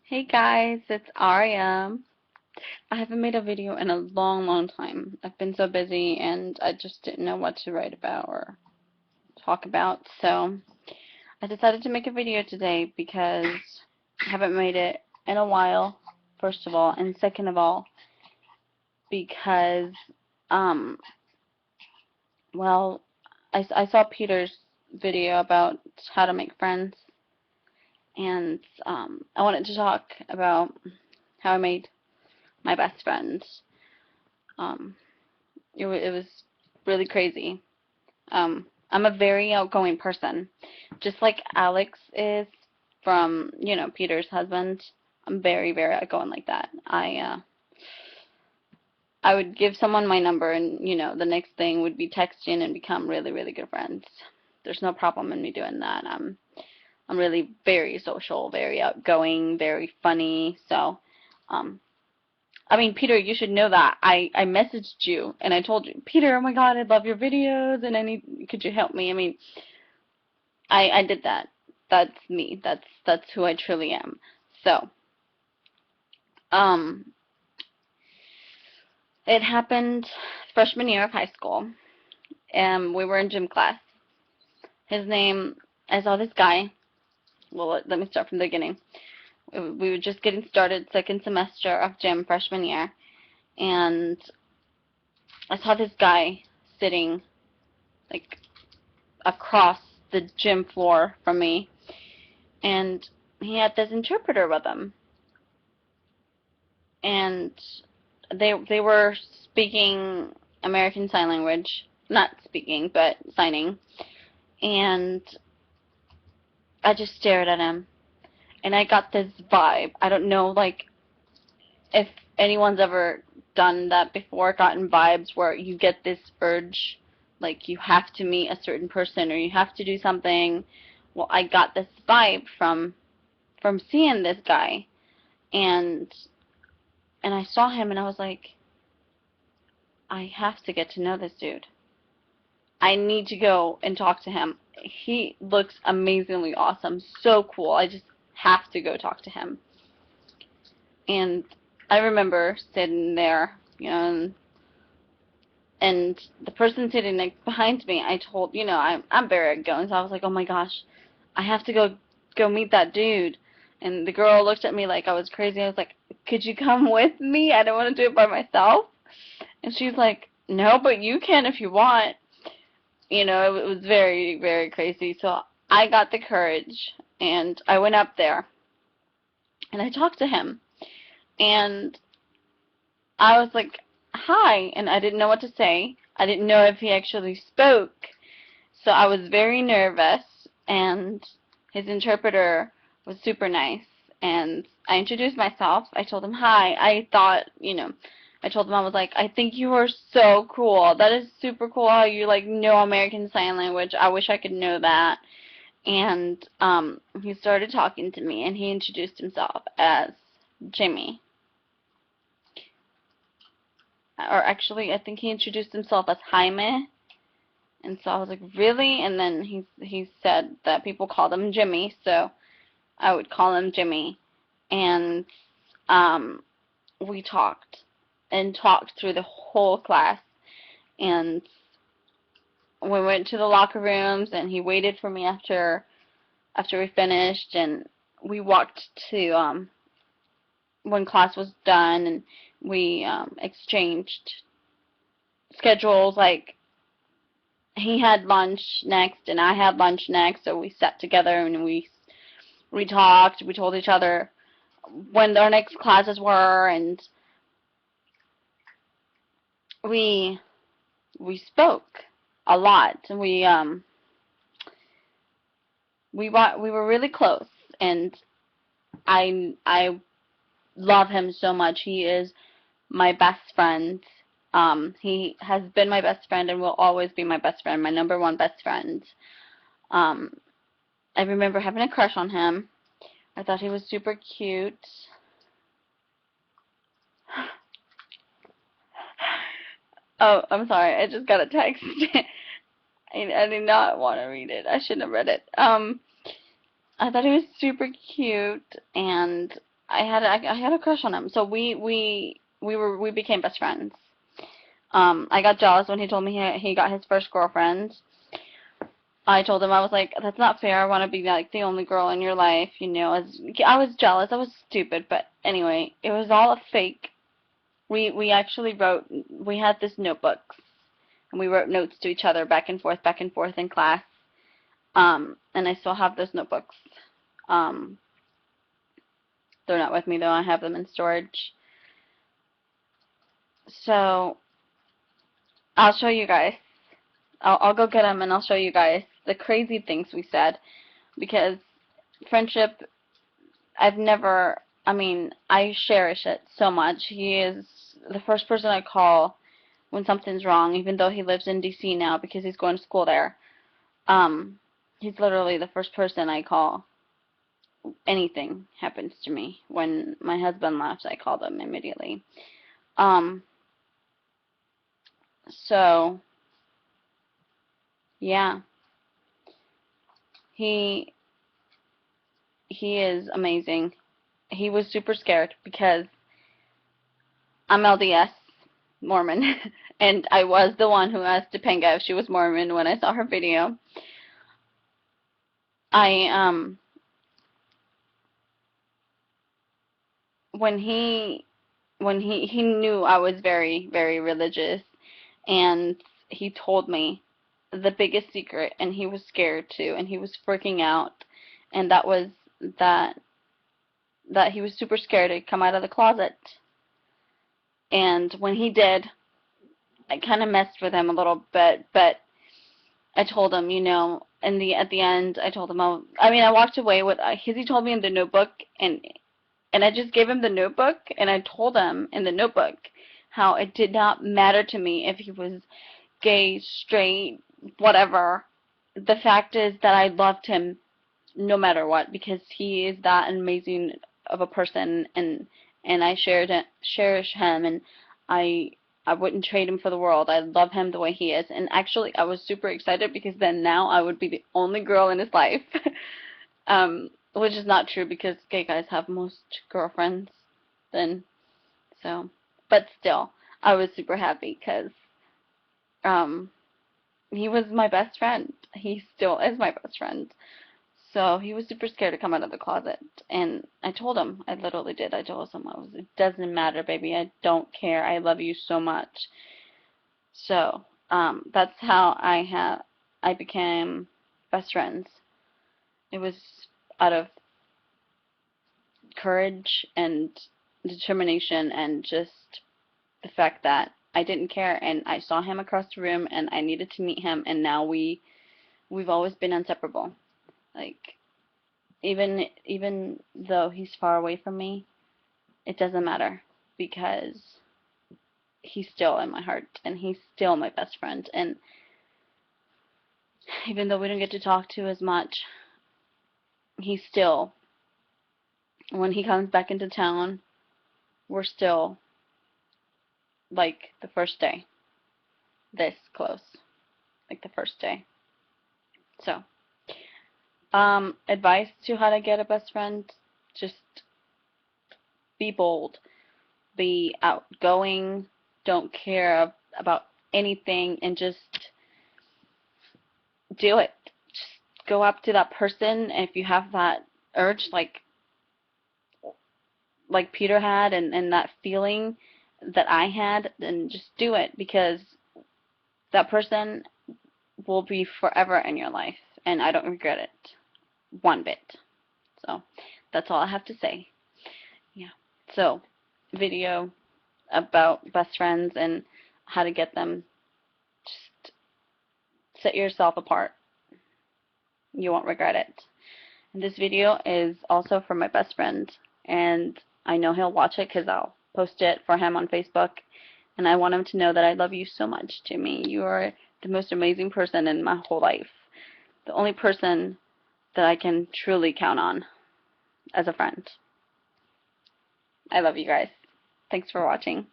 Hey guys, it's Aria. I haven't made a video in a long time. I've been so busy and I just didn't know what to write about or talk about. So I decided to make a video today because I haven't made it in a while, first of all, and second of all, because, um, well, I saw Peter's video about how to make friends and I wanted to talk about how I made my best friend. Um, it was really crazy. I'm a very outgoing person, just like Alex is from, Peter's husband. I'm very outgoing like that. I would give someone my number, and the next thing would be texting and become really good friends. There's no problem in me doing that. I'm really very social, very outgoing, very funny. So, um, I mean, Peter, you should know that. I messaged you and I told you, Peter, oh my God, I love your videos and could you help me? I mean, I did that. That's me. That's who I truly am. So, um, it happened freshman year of high school, and we were in gym class. His name, I saw this guy. Well, let me start from the beginning. We were just getting started, second semester of gym freshman year, and I saw this guy sitting like across the gym floor from me, and he had this interpreter with him, and they were speaking American Sign Language, not speaking, but signing, and I just stared at him, and I got this vibe. I don't know, like, if anyone's ever done that before, gotten vibes where you get this urge, like you have to meet a certain person or you have to do something. Well, I got this vibe from seeing this guy, and I saw him, and I was like, I have to get to know this dude. I need to go and talk to him. He looks amazingly awesome, so cool. I just have to go talk to him. And I remember sitting there, and the person sitting like behind me, I told, I'm very outgoing, so I was like, oh my gosh, I have to go meet that dude. And the girl looked at me like I was crazy. I was like, could you come with me? I don't want to do it by myself. And she's like, no, but you can if you want. It was very crazy. So I got the courage and I went up there and I talked to him. And I was like, hi. And I didn't know what to say. I didn't know if he actually spoke. So I was very nervous. And his interpreter was super nice. And I introduced myself. I told him hi. I told him, I was like, I think you are so cool. That is super cool how you like know American Sign Language. I wish I could know that. And he started talking to me, and he introduced himself as Jimmy. Or actually, I think he introduced himself as Jaime. And so I was like, really? And then he said that people called him Jimmy, so I would call him Jimmy. And we talked and talked through the whole class. And we went to the locker rooms, and he waited for me after we finished, and we walked to when class was done, and we exchanged schedules. Like, he had lunch next, and I had lunch next, so we sat together and we talked. We told each other when our next classes were, and we spoke a lot. We were really close, and I love him so much. He is my best friend. He has been my best friend and will always be my best friend, my number one best friend. Um, I remember having a crush on him. I thought he was super cute. Oh, I'm sorry. I just got a text. I did not want to read it. I shouldn't have read it. I thought he was super cute, and I had a crush on him. So we became best friends. I got jealous when he told me he got his first girlfriend. I told him, I was like, that's not fair. I want to be like the only girl in your life, you know. I was jealous. I was stupid, but anyway, it was all a fake. We actually wrote. We had this notebooks, and we wrote notes to each other back and forth in class. And I still have those notebooks. Um, they're not with me though. I have them in storage. So I'll show you guys. I'll go get them and I'll show you guys the crazy things we said, because friendship, I've never, I mean, I cherish it so much. He is the first person I call when something's wrong, even though he lives in DC now because he's going to school there. He's literally the first person I call. Anything happens to me. When my husband left, I called him immediately. Um, so, yeah, he he is amazing. He was super scared because I'm LDS Mormon, and I was the one who asked Topanga if she was Mormon when I saw her video. I when he knew I was very religious, and he told me the biggest secret, and he was scared too, and he was freaking out, and that was that that he was super scared to come out of the closet. And when he did, I kind of messed with him a little bit, but I told him, you know, at the end, I told him, I mean, I walked away with, he told me in the notebook, and I just gave him the notebook, and I told him in the notebook how it did not matter to me if he was gay, straight, whatever. The fact is that I loved him no matter what, because he is that amazing of a person, and I cherish him, and I I wouldn't trade him for the world. I love him the way he is. And actually, I was super excited because then now I would be the only girl in his life. Which is not true because gay guys have most girlfriends then. So, but still, I was super happy because um, he was my best friend. He still is my best friend. So he was super scared to come out of the closet. And I told him, I literally did. I told him, it doesn't matter, baby. I don't care. I love you so much. So that's how I became best friends. It was out of courage and determination and just the fact that I didn't care, and I saw him across the room and I needed to meet him, and now we've always been inseparable. Like even though he's far away from me, it doesn't matter because he's still in my heart and he's still my best friend. And even though we don't get to talk to as much, he's still, when he comes back into town, we're still like the first day, this close, like the first day. So, advice to how to get a best friend: just be bold, be outgoing, don't care about anything, and just do it. Just go up to that person, and if you have that urge, like Peter had, and that feeling that I had, then just do it, because that person will be forever in your life, and I don't regret it one bit. So that's all I have to say. Yeah. So video about best friends and how to get them. Just set yourself apart. You won't regret it. And this video is also for my best friend, and I know he'll watch it because I'll post it for him on Facebook. And I want him to know that I love you so much, Jimmy. You are the most amazing person in my whole life. The only person that I can truly count on as a friend. I love you guys. Thanks for watching.